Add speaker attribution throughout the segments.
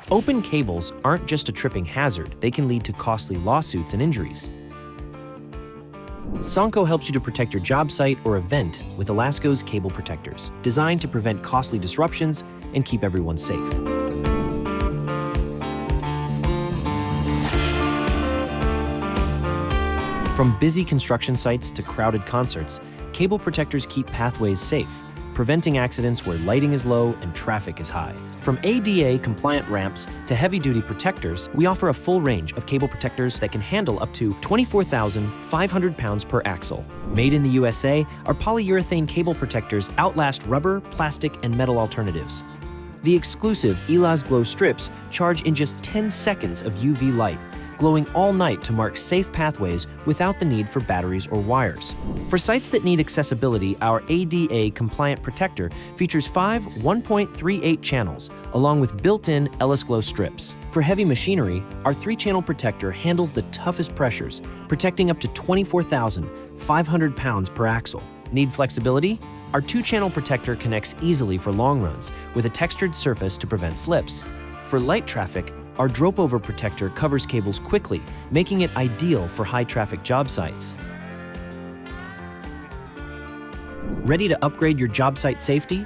Speaker 1: Open cables aren't just a tripping hazard, they can lead to costly lawsuits and injuries. SONCO helps you to protect your job site or event with Elasco's cable protectors, designed to prevent costly disruptions and keep everyone safe. From busy construction sites to crowded concerts, cable protectors keep pathways safe, preventing accidents where lighting is low and traffic is high. From ADA-compliant ramps to heavy-duty protectors, we offer a full range of cable protectors that can handle up to 24,500 pounds per axle. Made in the USA, our polyurethane cable protectors outlast rubber, plastic, and metal alternatives. The exclusive Elasco strips charge in just 10 seconds of UV light, glowing all night to mark safe pathways without the need for batteries or wires. For sites that need accessibility, our ADA-compliant protector features 5 1.38 channels, along with built-in Elasco strips. For heavy machinery, our 3-channel protector handles the toughest pressures, protecting up to 24,500 pounds per axle. Need flexibility? Our 2-channel protector connects easily for long runs, with a textured surface to prevent slips. For light traffic, our drop-over protector covers cables quickly, making it ideal for high-traffic job sites. Ready to upgrade your job site safety?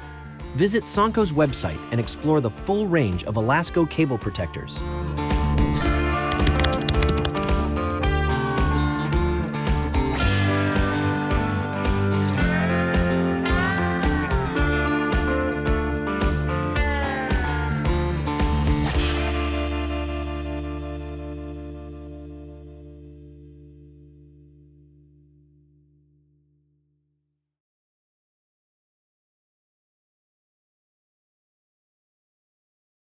Speaker 1: Visit SONCO's website and explore the full range of Elasco cable protectors.